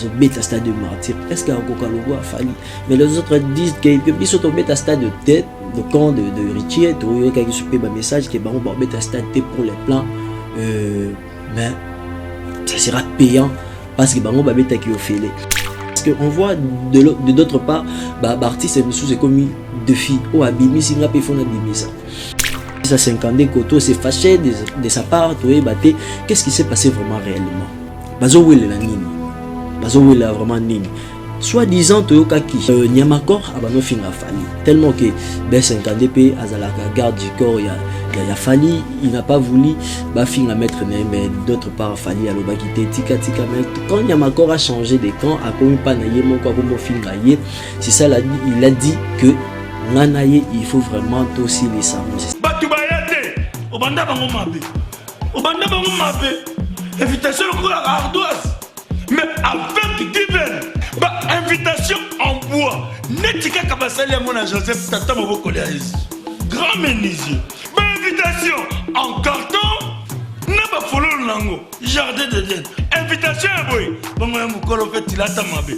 bêta stade de martyr. Est-ce qu'il y a encore le Fali? Mais les autres disent que biso to bêta stade de tête, le camp de Richie, tu vois qu'il y a un message qui est bon pour bêta stade pour les plans. Mais ça sera payant parce que bango ba bêta qui ofélé. Parce qu'on voit de d'autre part, artiste c'est comme deux filles au abimi singa pe fona bimisa. Ça 50 koto c'est fâché de sa part, tu vois qu'est-ce qui s'est passé vraiment réellement? Bazo wele la nini. Bazo wele vraiment nini. Soi-disant toyoka ki Nyamakor abano finga Fali tellement que B50 p azalaka garde du corps il y a Fali, il n'a pas voulu finga mettre mais d'autre part Fali aloba kité tika mais quand Nyamakor a changé de camp a commis pas naye moko comme finga ye, c'est ça il a dit que nanaye il faut vraiment aussi les savoir. Batu bayate obanda bango mabe invitation pour la ardoise mais avec Given invitation en bois. Netika Kabasali à mon Joseph Tata Moboko grand menuisier. Invitation en carton. N'a pas follow lango. Jardin de Dieu. Invitation à boy. Bon, Mokolo fait il a tamabé.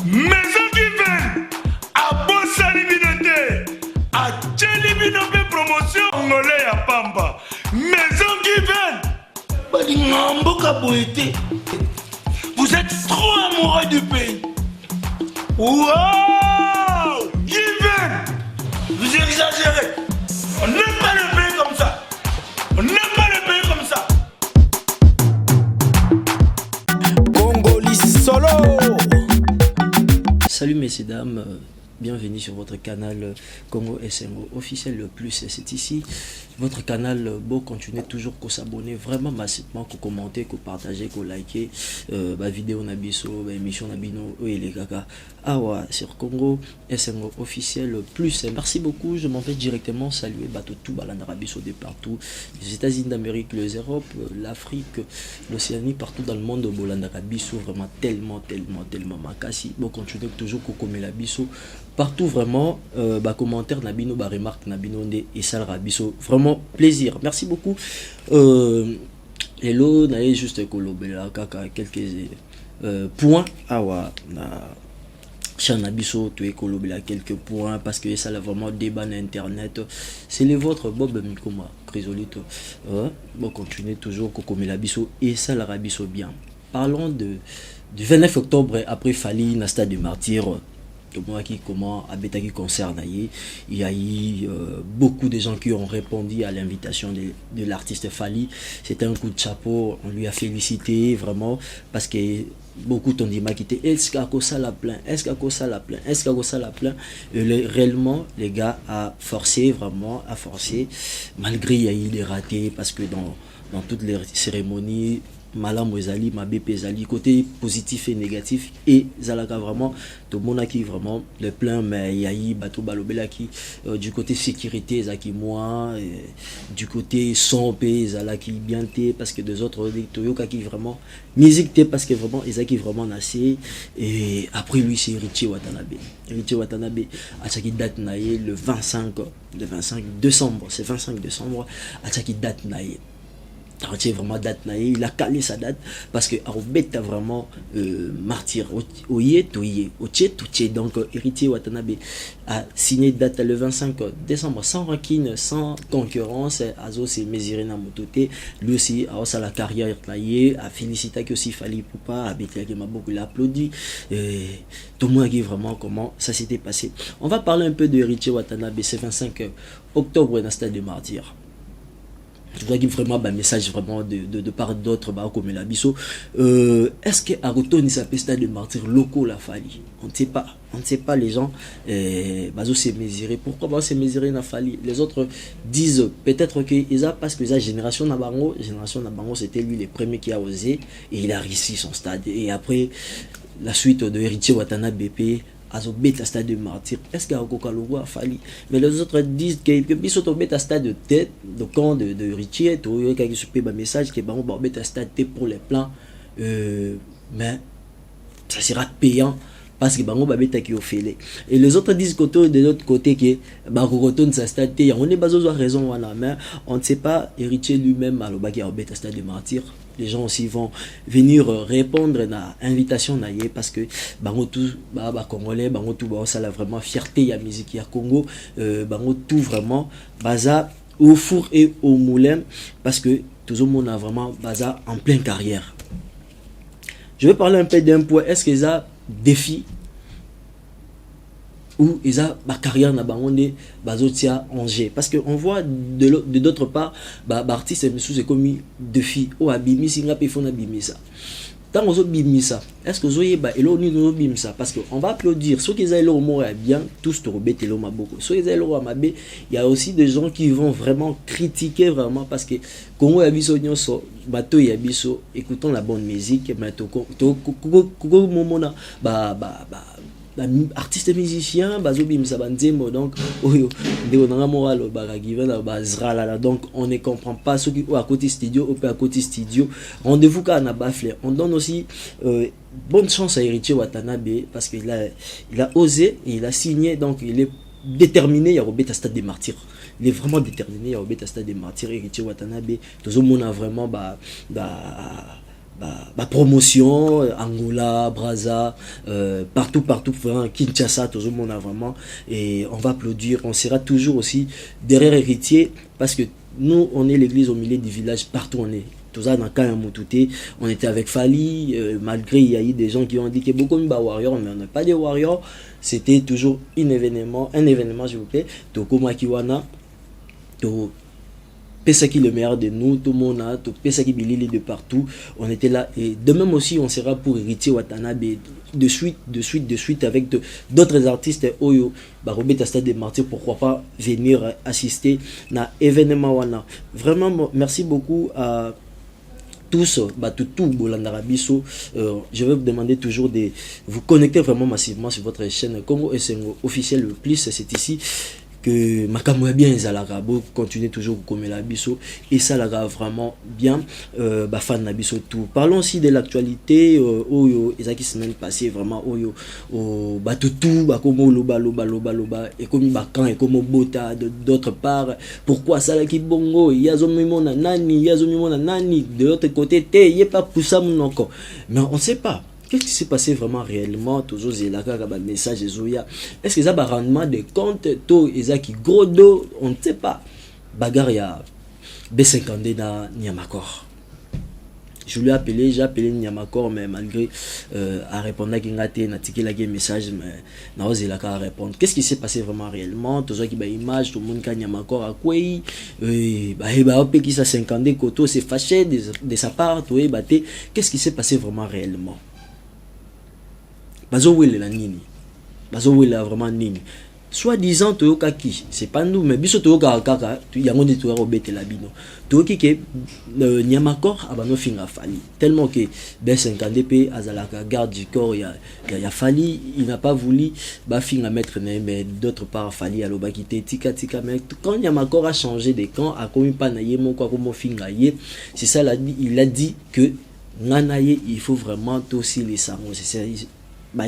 Maison Given. À Bossa Libinoté. À Tchelibinoté promotion. Angolais à Pamba. Maison Given. Balingamboka Boété. Vous êtes trop amoureux du pays. Wow! Given! Vous exagérez! On n'aime pas le pays comme ça! On n'aime pas le pays comme ça! Congolais solo! Salut messieurs dames, bienvenue sur votre canal Congo SNGO officiel le plus, c'est ici. Votre canal, bon, continuez toujours qu'à s'abonner vraiment massivement, qu'à commenter, qu'à partager, qu'à liker vidéo nabiso, émission nabino, oui les gaga. Ah ouais, sur Congo SNGO officiel le plus. Merci beaucoup, je m'en vais directement saluer tout Balandarabiso de partout, les États-Unis d'Amérique, les Europes, l'Afrique, l'Océanie, partout dans le monde, Bolandarabiso, vraiment tellement makasi. Bon, continuez toujours qu'à commenter la biso. Partout vraiment, commentaire nabino, remarque nabino et sal rabiso, vraiment plaisir, merci beaucoup. Hello, nae juste kolobela kaka quelques points. Ah ouais, na chanabiso tu es kolobela quelques points parce que ça là vraiment débat na internet. C'est le vôtre Bob Mikoma Chrysolite. Bon, continuez toujours kokomela la biso et ça la rabiso bien. Parlons du 29 octobre après Fali na stade du martyr. Moi qui comment abetaki concert naïe, il y a eu beaucoup de gens qui ont répondu à l'invitation de l'artiste Fali. C'était un coup de chapeau, on lui a félicité vraiment parce que beaucoup t'ont dit est-ce qu'à ça la plaint, est-ce qu'à ça la plaint, est-ce qu'à ça la plaint. Réellement les gars a forcé vraiment à forcer malgré il y a eu des ratés parce que dans toutes les cérémonies Malam Wezali, ma BP Zali, côté positif et négatif, et Zalaka vraiment, tout le monde qui vraiment le plein, mais il y a eu Bato Balobela qui, du côté sécurité, Zaki moi, du côté son pays, Zalaki bien té, parce que des autres, Toyoka qui vraiment, musique té, parce que vraiment, Zaki vraiment nassé, et après lui, c'est Richie Watanabe. Richie Watanabe, à chaque date naïe, le 25 décembre, c'est 25 décembre, à chaque date naïe. Vraiment date il a calé sa date parce que Arobet a vraiment martyr oye donc héritier Watanabe a signé date le 25 décembre sans rancune, sans concurrence. Azo s'est mesuré na mototé lui aussi a la carrière naïe a félicité que aussi Fali Poupa a bété qui m'a beaucoup applaudi tout le monde qui vraiment comment ça s'était passé. On va parler un peu de héritier Watanabe. C'est 25 octobre dans le stade de martyr. Je vois qu'il y a vraiment un message vraiment de part d'autres comme la biso. Est-ce que Aroto s'appelle stade de martyr locaux la Fali? On ne sait pas les gens. Bazo s'est mesuré. Pourquoi Bazo s'est mesuré na Fali? Les autres disent peut-être que Isa parce que la génération Nabango c'était lui le premier qui a osé et il a réussi son stade. Et après la suite de héritier Watanabe BP. Azobet à stade de martyr. Est-ce qu'il y a encore le Fali? Mais les autres disent que biso to bet à stade de tête, de camp de Richie, to yo ka ki un message que ba on bet à stade pour les plans. Mais ça sera payant parce que bango ba bet qui ofélé. Et les autres disent côté de l'autre côté que ba retourne sa stade. On est bazo raison wana mais on ne sait pas héritier lui-même aloba ki a bet à stade de martyr. les gens aussi vont venir répondre à l'invitation parce que bango tout congolais bango tout ça la vraiment fierté ya musique ya Congo bango tout vraiment baza au four et au moulin parce que tout le monde a vraiment baza en pleine carrière. Je vais parler un peu d'un point. Est-ce que ça défi ou ils a ba carrière na bango ne bazotia Angers parce que on voit de d'autre part artiste monsieur c'est comme défi o abimi singa pe fona bimisa tant ozo bimisa est-ce que ozo yeba elo ni no bimisa parce que on va applaudir ceux qui elo mo bien tous to rebete lo maboko ceux qui elo mabe il y a aussi des gens qui vont vraiment critiquer vraiment parce que Congo ya biso nyonso bato ya biso écoutons la bonne musique mais to momona artiste musicien bazobimisa banzembo donc oyo ndeko nanga moralo baragiva na bazrala donc on ne comprend pas ceux qui à côté studio ou à côté studio rendez-vous quand na bafle on donne aussi bonne chance à Héritier Watanabe parce qu'il a osé et il a signé donc il est déterminé à Robert Stade des Martyrs. Il est vraiment déterminé à Robert Stade des Martyrs. Héritier Watanabe tout le monde a vraiment promotion Angola, Brazza, partout Kinshasa, tout le monde a vraiment et on va applaudir, on sera toujours aussi derrière Héritier parce que nous on est l'église au milieu du village, partout on est. Tout ça dans Kayamutouté, on était avec Fali, malgré il y a eu des gens qui ont dit que beaucoup de warriors, mais on n'est pas des warriors, c'était toujours un événement s'il vous plaît, Tokoma Kiwana, Pesaki le meilleur de nous, tout le monde a, Pesaki Bilili de partout, on était là et de même aussi on sera pour Héritier Watanabe de suite avec d'autres artistes Oyo, Robert Stade des Martyrs, pourquoi pas venir assister à l'événement wana. Vraiment merci beaucoup à tous, tout Bolandarabiso. Je vais vous demander toujours de vous connecter vraiment massivement sur votre chaîne Congo SNO officiel le plus, c'est ici que Makamouya bien Zalara continue toujours comme la biso et ça la vraiment bien fan na biso tout. Parlons aussi de l'actualité oyo ezaki semaine passée vraiment oyo tout comme loba et comme bakan et comme bota d'autre part pourquoi ça la ki bongo yazomimona nani de l'autre côté te yé pas pour ça mon encore mais on sait pas. Qu'est-ce qui s'est passé vraiment réellement? Toujours un message est-ce que ça va rendement de compte tout qui gros dos on ne sait pas bagarre ya B50 dans Niamakor. Je lui ai appelé, j'ai appelé Niamakor mais malgré à répondre à ticket la message mais n'a osé la répondre. Qu'est-ce qui s'est passé vraiment réellement? Tout ça qui ba image tout le monde qui Niamakor a quoi qui ça 50 koto c'est fâché de sa part tout qu'est-ce qui s'est passé vraiment réellement? Bazowele la nini bazowele vraiment nini soi-disant toyoka ki c'est pas nous mais biso toyoka kaka yango ndi toya robete la bino toyoki ke Niamakor abano finga Fali tellement que B50 azalaka garde du corps ya Fali il n'a pas voulu ba finga mettre mais d'autre part Fali alobaki te tika mais quand Niamakor a changé de camp a commis pas na yemo quoi comme finga ye c'est ça il a dit que nganaye il faut vraiment aussi les sango c'est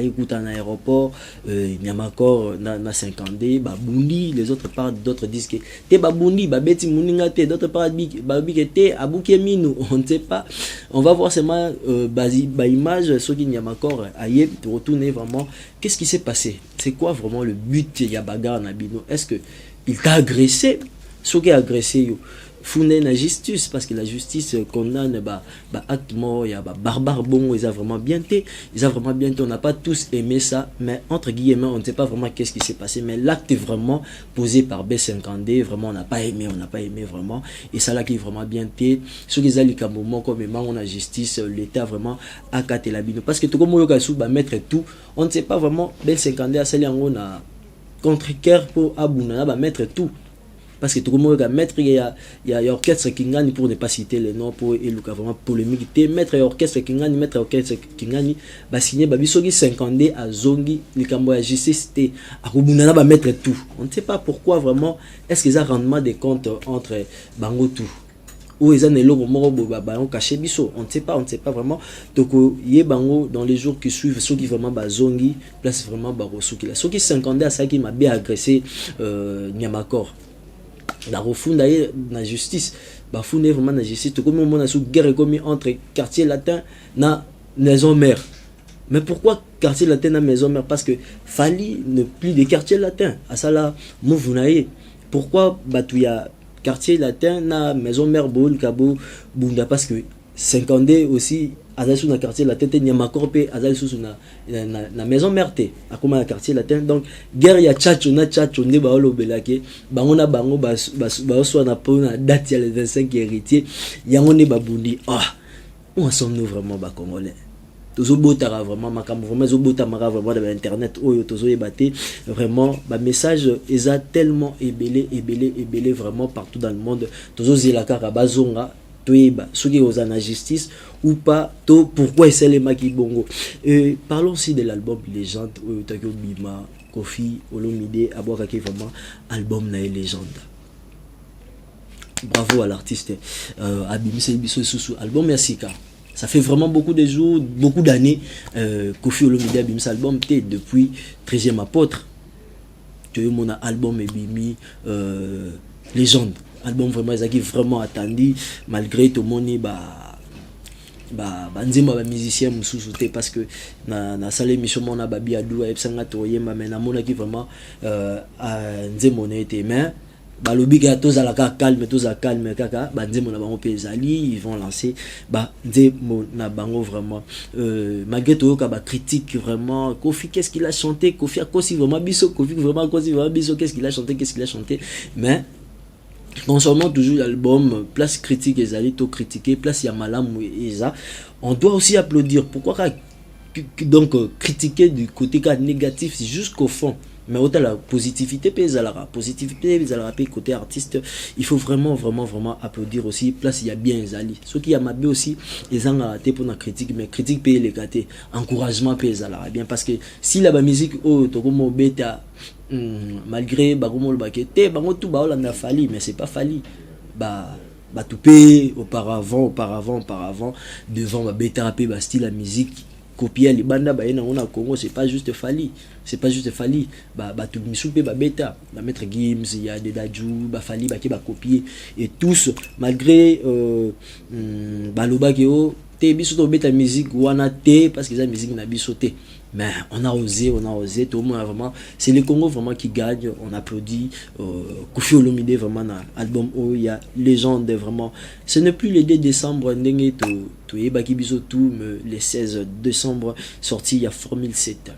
écoute en aéroport Niamakor na 50 babundi les autres parts d'autres disent que te babundi babeti muninga te d'autres parts babike te abuke minu on ne sait pas on va voir seulement image ce qui Niamakor aye retourner vraiment qu'est-ce qui s'est passé c'est quoi vraiment le but ya bagarre na bino est-ce que il t'a agressé ce qui a agressé yo fondé la justice parce que la justice condamne acte mort il y a barbare bon ils a vraiment bien été on n'a pas tous aimé ça mais entre guillemets on ne sait pas vraiment qu'est-ce qui s'est passé mais l'acte vraiment posé par B50 vraiment on n'a pas aimé vraiment et ça là qui est vraiment bien été ceux qui ont moment comme on a justice l'état vraiment a caté la bino parce que tout comme on mettre tout on ne sait pas vraiment B50 a celle on a contre-cœur pour Abouna mettre tout. Parce que tout le monde va mettre il y a orchestre Kingani pour ne pas citer les noms pour éluka vraiment polémique mettre orchestre Kingani va signer babisogi 50 à Zongi likambo ya justice à Rubunana va mettre tout on ne sait pas pourquoi vraiment est-ce qu'ils ont rendement des comptes entre bango tout ou ils ont les logos morobo on caché biso on ne sait pas vraiment donc yé bango dans les jours qui suivent ceux qui vraiment Zongi place vraiment barosuki là ceux qui 50 à ça qui m'a bien agressé Niamakor la refunda na justice bafune vraiment na justice to comme on a sous guerre comme entre quartier latin na maison mère. Mais pourquoi quartier latin na maison mère? Parce que Fali ne plus de quartier latin à ça là mouvunaye. Pourquoi batouya quartier latin na maison mère bol kabo bunda? Parce que 50 aussi azali sous na quartier latin te nyamakor pe azali sous na maison mère te akoma na quartier latin. Donc guerre ya chacho nde ba olobelake bango na bango ba so na pona date ya le 25 héritier yango ne babundi. Où en sommes-nous vraiment ba congolais? Tozo botara vraiment makambo vraiment zo botamara vraiment dans internet oyo tozo yebate vraiment ba message eza tellement ébélé vraiment partout dans le monde. Tozo zilaka ka bazonga toyeba soki oza na justice ou pas to pourquoi c'est les maki bongo. Parlons aussi de l'album Légende oyo takyo bima Koffi Olomide aboka ki vraiment album na légende. Bravo à l'artiste Abimise biso sous album Yasika. Ça fait vraiment beaucoup de jours, beaucoup d'années Koffi Olomide Abimise album T depuis 13e apôtre. Tu as mon album Ebimi Légende. Album vraiment ezaki vraiment attendu malgré tout mon nzemba ba musicien mususu te parce que na salle émission mona babi adu epsanga to yemba mais na mona ki vraiment nzembo ne te mais balobi ka tozala ka calme kaka banzembo na bango pe ezali ils vont lancer nzembo na bango vraiment malgré tout ka ba critique vraiment Koffi qu'est-ce qu'il a chanté Koffi a kosi vraiment biso Koffi vraiment kosi vraiment biso qu'est-ce qu'il a chanté mais concernant toujours l'album, place critique et zalito critiquer, place yamalam eza, on doit aussi applaudir. Pourquoi donc critiquer du côté négatif, c'est jusqu'au fond. Mais autant la positivité côté artiste, il faut vraiment applaudir aussi. Place il y a bien zali. Ce qui y a mabé aussi, ils ont raté pour la critique, mais critique paye les gâtés, encouragement paye zala bien parce que si la musique to comme bêta malgré bagomol bakete bango tout ba la Fali mais c'est pas Fali tout paye auparavant devant ma bêta paye style la musique copier les bandes on a Congo c'est pas juste Fali tout misoupe bêta la maître Gims il y a des Dadju Fali copier et tous malgré baloba keo te biso to bêta musique wana te parce que la musique na biso te. Mais on a osé, tout le monde vraiment, c'est le Congo vraiment qui gagne, on applaudit, Koffi Olomide vraiment dans l'album où il y a légende vraiment, ce n'est plus le 2 décembre, le 16 décembre, sorti il y a Formule 7,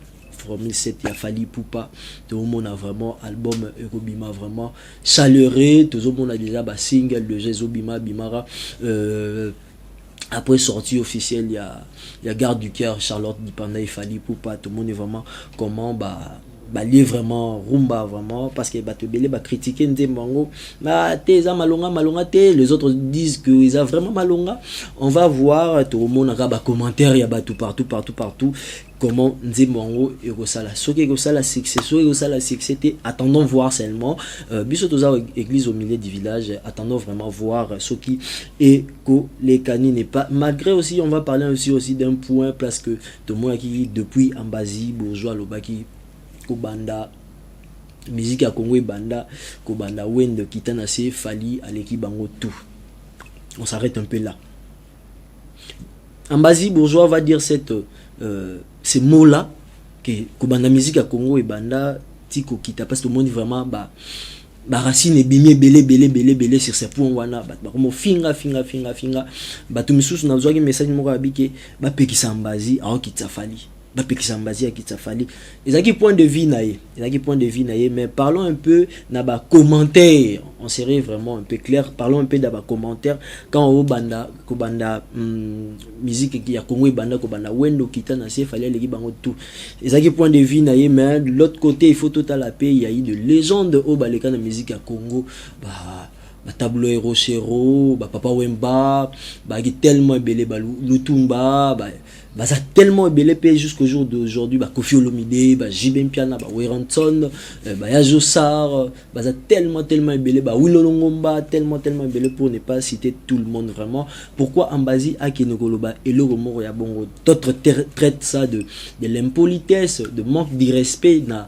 il y a Fali Poupa, tout le monde a vraiment album Eurobima vraiment chaleureux, tout le monde a déjà single de Jésus Bimara, après sortie officielle il y a Garde du Cœur Charlotte Dipanda et Fali Poupa tout le monde est vraiment comment lié vraiment rumba vraiment parce que te belé critiquer Ndembango teza malonga te les autres disent que ils a vraiment malonga on va voir tout le monde a commentaire il y a partout comment Nzembango et Rosala soki Rosala succès attendons voir seulement biso toza église au milieu du village attendons vraiment voir ce qui et que les canines n'est pas malgré aussi on va parler aussi d'un point parce que tout le monde qui depuis Ambazi bourgeois lobaki Kobanda musique à Congo banda Kobanda wende kitana se Fali aleki bango tout on s'arrête un peu là. Ambazi bourgeois va dire ces mots là que Kobanda musique à Congo et banda tiko kita parce que tout le monde vraiment racine bimé belé sur ces points wana comme finga tout misusu na besoin message moko abike pekisa Ambazi a kitsa Fali Ezaki point de vue naïe mais parlons un peu dans commentaires on serait vraiment un peu clair parlons un peu dans commentaires quand au banda musique qui a Congo banda wendo kitana se fallait les bango tout Ezaki point de vue naïe mais de l'autre côté il faut total la paix il y a eu de légendes au baleka na musique à Congo tableau Rochero papa Wemba tellement belé Lutumba tellement belé jusqu'au jour d'aujourd'hui Koffi Olomide Jibem Piana Weranton Yajo Sarr tellement belé Willow Longomba tellement belé pour ne pas citer tout le monde vraiment pourquoi Ambazi Akenokoloba et le Romoro ya bongo d'autres traitent ça de l'impolitesse de manque de respect dans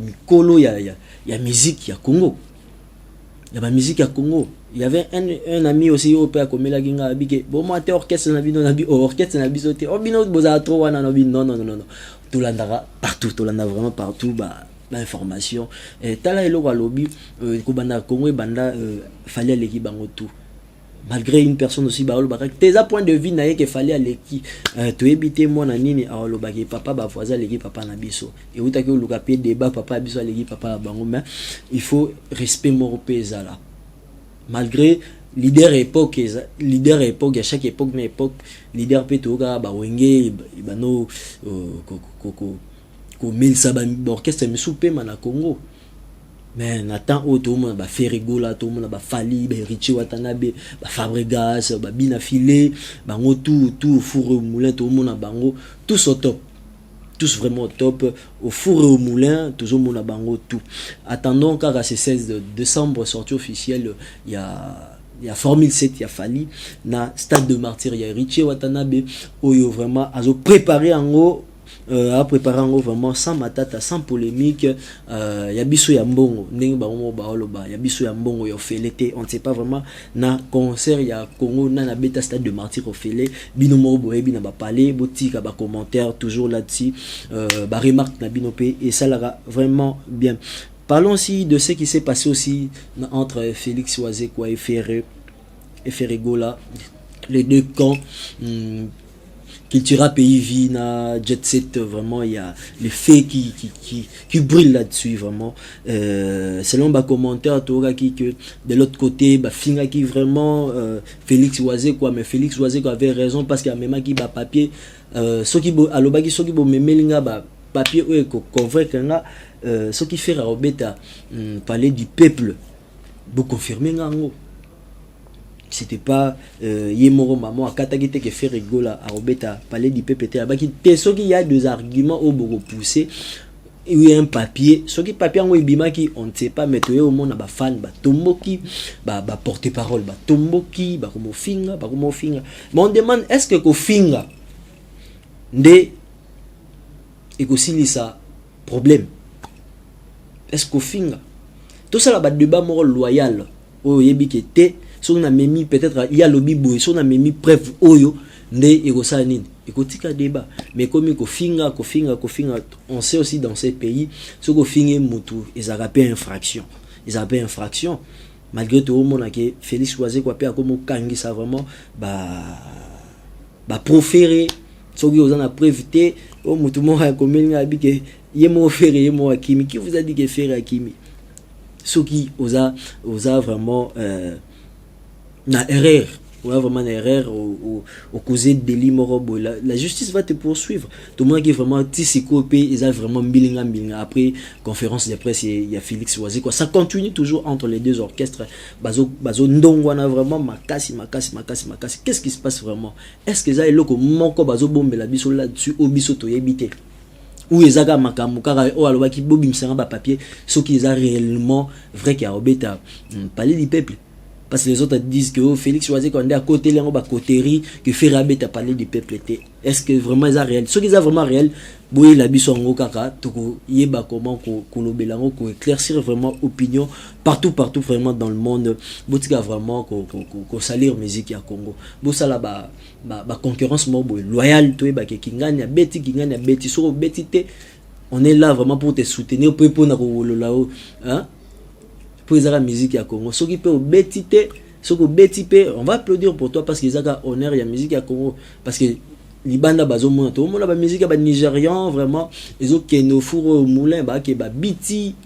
mikolo ya musique ya Congo. Il y a la musique à Congo. Il y avait un ami aussi au père comme la ginga abike. Bon moi t'es orchestre na bino na bi orchestre na biso te. Obino boza trop wana no bi non. Tout l'andara partout, tout l'anda vraiment partout l'information. Et tala elo wa lobby ko banda Congo et banda fallait l'équipe bango tout. Malgré une personne aussi baolo barak tes à point de vue na que fallait l'équipe to éviter moi na nini aolo baki papa ba voisin l'équipe papa na biso. Et uta ke luka pe débat papa biso l'équipe papa bango mais il faut respect moro pesa là. Malgré leader époque à chaque époque mais époque leader pe to ga ba wenge bano ko mil saba orchestre me soupe mana Congo. Mais Nathan tout le monde ba Ferrigola, tout le monde ba Fali, ba Richie Watanabe, ba Fabregas, ba Bina Filé, bango tout four au moulin, tout le monde bango, tous au top. Tous vraiment au top, au four et au moulin, toujours mon bango tout. Attendons car à ce 16 décembre sortie officielle, il y a Formule 7, il y a Fali, na Stade de Martyr, il y a Richie Watanabe, où il vraiment à préparer en haut. À préparer en vraiment sans matata, sans polémique. Yabiso Yambongo, Ning Baomo Baoloba, Yabiso Yambongo, Yofelete, on ne sait pas vraiment. Na concert, il y a Congo, na bêta stade de Martyr au Félé, Binomo Boé, Binaba Palais, Boutique, ba commentaire, toujours là-dessus, ba remarque na Binopé, et ça là vraiment bien. Parlons aussi de ce qui s'est passé aussi entre Félix Ouazekwa et Ferregola, les deux camps. Cultura Pays Vina, Jet Set, vraiment, il y a les faits qui brûlent là-dessus, vraiment. Selon ma commentaire, que de l'autre côté, Finga qui vraiment, Félix Oisé, quoi, mais Félix Oisé avait raison parce qu'il y a même qui papier, ce qui alobaki, ce qui me papier, convaincre, ce qui fait Robeta parler du peuple, vous confirmez, c'était pas Yemoro maman à Katagite qui fait rigoler à Robeta parler du PPT là-bas qui il y a deux arguments au beaucoup poussé il y a un papier ce qui papier en bima qui on ne sait pas mais au monde ba fan ba tomboki ba porte-parole ba tomboki ba comme finga mais on demande est-ce que ko finga ndé et ko ça problème est-ce ko finga tout ça là ba débat moral loyal au yebi qui était si on a mis peut-être il y a le bibou si on a mis preuve oyo nde ekosa nini ekotika débat mais comme ko finga on sait aussi dans ces pays ce ko finge mutu ils appellent infraction malgré tout le monde que Félix Oisé quoi pe comme kangi ça vraiment proférer ce qui vous en a prévité au mutu mo ha comme il a dit que yemo faire yemo akimi qui vous a dit que faire akimi ce qui osa vraiment na erreur ou vraiment une erreur au causé de l'immoral la justice va te poursuivre tout le monde qui est vraiment tissikopé ils ont vraiment bilinga après conférence de presse il y a Félix Oisé quoi ça continue toujours entre les deux orchestres bazo ndongwana vraiment makasi qu'est-ce qui se passe vraiment est-ce que ça est loko moko bazo bombe la biso là-dessus au biso to yebite ou ezaka makamu kaka o alobaki bobimsanga ba papier ce qui est réellement vrai qui a obeta parler du peuple. Parce que les autres disent que Félix Oisé quand on est à côté là on va cotérie que Ferrabé t'a parlé du peuple. Est-ce que vraiment ils sont réel? Ce qui est vraiment réel, boy la biso ngo kaka to yeba comment ko lobelango ko éclaircir vraiment opinion partout vraiment dans le monde. Botika vraiment ko salir musique ya Congo. Bo sala ba concurrence mo boy loyal to yeba ke kinganya beti so beti te on est là vraiment pour te soutenir pour na ko lolao hein. Pour la musique à Congo, ceux qui peuvent bétiter, ceux qui bétiter, on va applaudir pour toi parce qu'ils ont honneur la musique à Congo parce que les bandes bazo mon tout le monde la musique à nigérian vraiment ils ont keno four au moulin ba ke ba biti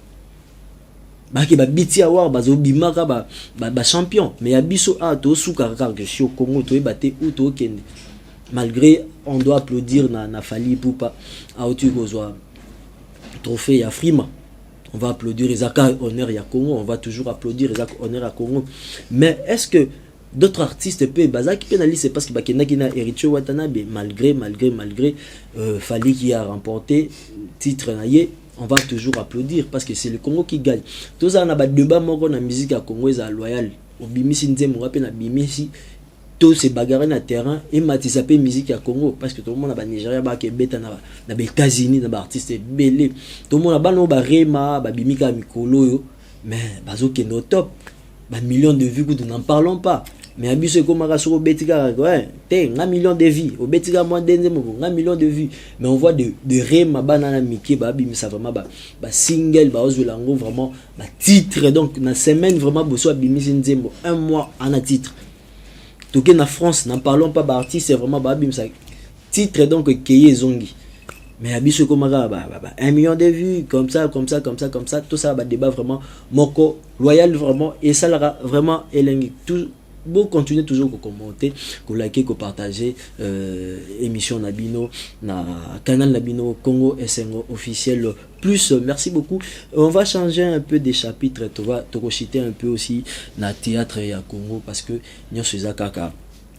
à war bazo bimaka ba champion mais ya biso a to suka que si au Congo to baté ou to kende malgré on doit applaudir na Fali Poupa a otu kozwa trophée ya Frima. On va applaudir Isaac honneur à Congo, on va toujours applaudir Isaac honneur à Congo. Mais est-ce que d'autres artistes peuvent Bazaki pénalise c'est parce que Bakena Ericho Watanabe malgré Fali qui a remporté titre naïe, on va toujours applaudir parce que c'est le Congo qui gagne. Tout ça on a débat moko na musique à Congo est loyal. Obimisi nzembo rappel na bimisi tout se bagarre na terrain et matisa pe musique à Congo parce que tout le monde a Nigeria ba ke beta na États-Unis na ba artiste belé tout le monde a ba no ba rema ba bimika mikolo yo mais bazo ke no top Bah, millions de vues, nous n'en parlons pas. Mais abiso comme Rasuro Betika, ouais, t'es un million de vues. Au Betika, moi, un million de vues. Mais on voit de Rema, Banana Mickey, Babi, mais ça vraiment, bah, single, bah, Ozulango, vraiment, bah, titre. Donc, dans la semaine, vraiment, Bosso Abimi, un mois, en a titre. Donc, en France, n'en parlons pas, bah, artiste, c'est vraiment, bah, Abim, ça. Titre, donc, Keye Zongi. Mais abiso comme un million de vues, comme ça, tout ça, bah, débat vraiment, Moko, loyal, vraiment, et ça, là, vraiment, élengi, tout. Bon, continuez toujours à commenter, à liker, à partager émission Nabino, na canal Nabino Congo SNO officiel plus. Merci beaucoup. On va changer un peu des chapitres. Tu vas te reciter un peu aussi na théâtre et à Congo parce que nous sommes à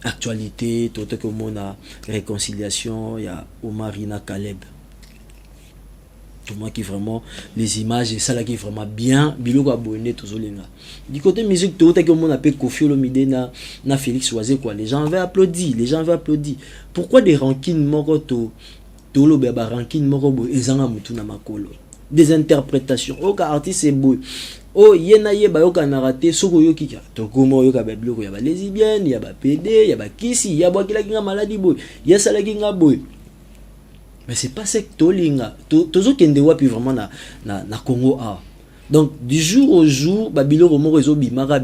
actualité, tout que mon a réconciliation, il y a Omarina Caleb. Tout moi qui vraiment les images et ça là qui est vraiment bien biloko abonné tous les gars du côté musique tout que mon appelle Kofi Olomide na Félix Oisé quoi les gens avaient applaudi pourquoi des rankines moko to lo beba rankine moko bo ezanga mutu na makolo des interprétations au ka artiste c'est beau oh yena yeba yo kana raté soko yo kika to komo yo ka ba biloko ya ba lesbienne ya ba PD ya ba kisi ya bo kila kinga maladie boy ya sala kinga boy. Mais c'est pas ça que tolinga tozo kende wapi vraiment na Congo a donc du jour au jour babilo romo rezo bimara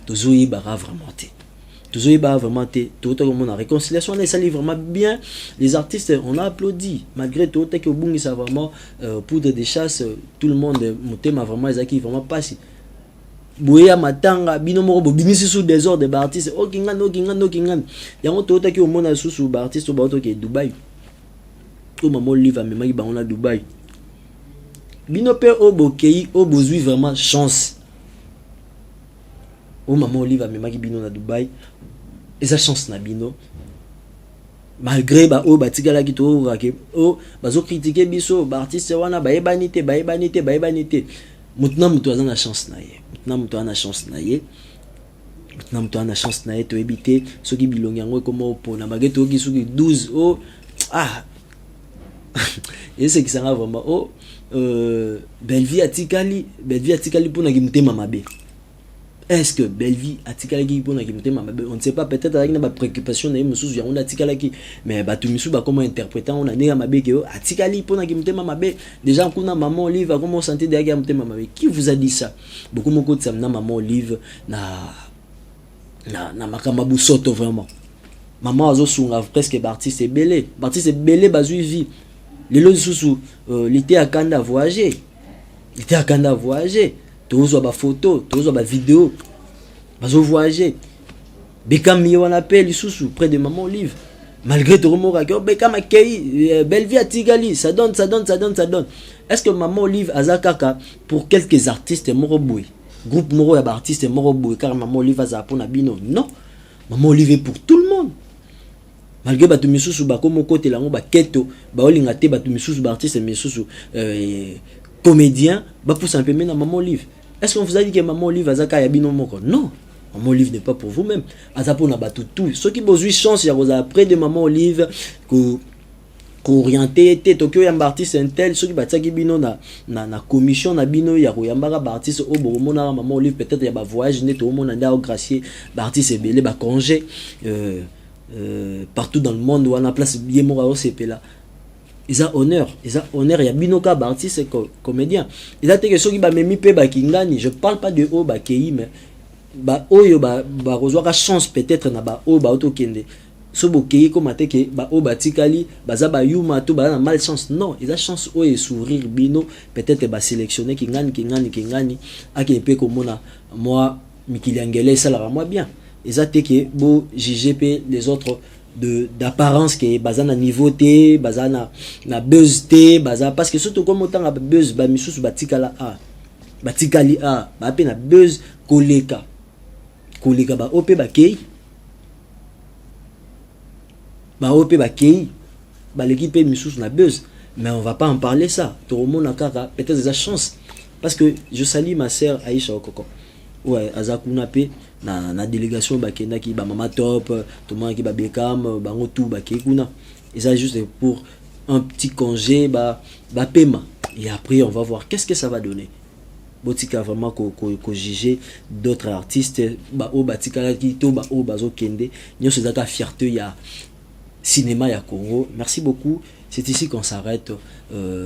tozo yibara vraiment té tout comme on a réconciliation on est vraiment bien les artistes on a applaudi malgré tout que bungi ça vraiment poudre de chasse tout le monde motema vraiment ezaki vraiment passé boya matanga bino moko bo bimisi sous désordre des artistes okingan yango tout que au monde sous artiste ba to ke Dubaï. Tout maman livre mais maki on a Dubaï bino pe obokei obozui vraiment chance o maman livre mais maki bino na Dubaï et ça chance na bino malgré ba o batikala ki to rake o bazo critiquer biso ba artiste wana ba ebanité maintenant mutu azana chance na ye maintenant mutu ana chance na ye to ebité soki bilongi yango comment opona bageto ki soki 12 oh ah et c'est qui ça vraiment oh Bellevie atikali pour na kimutema mabe est-ce que Bellevie atikali pour na kimutema mabe on ne sait pas peut-être avec na préoccupation na mususu ya on atikali mais batu misu ba comment interpréter on a nega mabe ke atikali pour na kimutema mabe déjà kuna maman Olive comment santé de kimutema mabe qui vous a dit ça beaucoup moko de na maman Olive na makamabu soto vraiment maman azo sunga presque artiste belé bazui vie les lois sous l'été à Kanda voyager tous ba photo tous ba vidéo bazo voyager Bekam on appelle sous près de maman Olive malgré tout remora que Bekam akei Bellevie atigali ça donne est-ce que maman Olive azakaka pour quelques artistes moroboui groupe moro ya artiste moroboui car maman Olive azapona bino non maman Olive est pour tout le monde. Malgré batu misusu ba komo côté lango ba keto ba olinga te batu misusu ba artiste misusu comédien ba pousse un peu na maman Olive. Est-ce qu'on vous a dit que maman Olive azaka ya bino moko? Non. Maman Olive n'est pas pour vous-même. Azapo na batu tout. Ceux qui besoin chance ya rosa après de maman Olive ko orienté te Tokyo ya artiste intel ceux qui bataki bino na commission na bino ya royambara ba artiste o bo mona maman Olive peut-être ya ba voyage net au mona nda au gracier ba artiste belé ba congé partout dans le monde où on a place bien mort au CP là ils ont honneur il y a binoka ba artiste comédien ils a que ceux qui ba memi pe ba kingani je parle pas de o ba kei mais ba oyo ba rezoa chance peut-être na ba o ba auto kende so bo kei comme ate que ba o ba tikali baza ba yuma to ba na malchance non ils a chance o et sourire bino peut-être ba sélectionner kingani ake pe comme moi Mikiliangele ça la moi bien. Ils ont que beau JGP les autres d'apparence qui bazana niveau T bazana na buzz T bazana parce que surtout comme autant buzz ba misusu batikala a batikali a ba pe na buzz koleka ba op ba kei ba l'équipe misusu na buzz mais on va pas en parler ça tout le monde a peut-être des chance parce que je salue ma sœur Aïcha Okoko ouais azakuna pe na délégation bakenda ki ba mama top tout le monde qui ba Bekam bango tout ba kuna et ça juste pour un petit congé ba paiement et après on va voir qu'est-ce que ça va donner botika vraiment ko juger d'autres artistes ba o batika ki to ba o bazo kende nyoso zaka fierté ya cinéma ya Congo. Merci beaucoup. C'est ici qu'on s'arrête,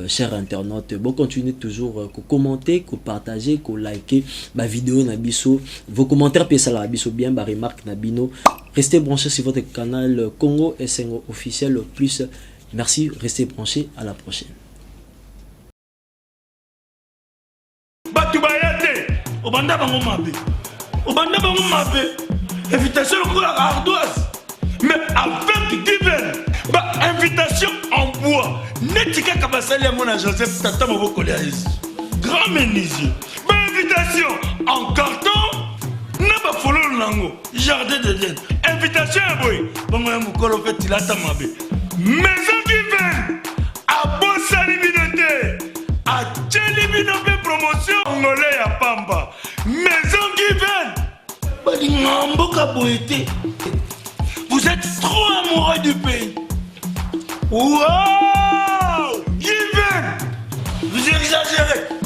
chers internautes. Bon, continuez toujours à commenter, à partager, à liker ma vidéo Nabiso. Vos commentaires, puis ça la Nabiso bien, ma remarque Nabino. Restez branchés sur votre canal Congo SNO officiel plus. Merci, restez branchés. À la prochaine. Obanda bango mabe. Invitation à la ardoise. Mais avec divin, invitation en bois. Netika kabasali à mon Joseph Tata Moboko Léaïs. Grand menuisier. Invitation en carton. N'a pas follow lango. Jardin de Dieu. Invitation à boy. Bon, moi, mon fait il a ta mabe. Maison divine. À Bossa Libinoté. À Tchelibinoté promotion. Angolais à Pamba. Maison divine. Balingamboka boité. Vous êtes trop amoureux du pays. Wow! Given! Vous exagérez.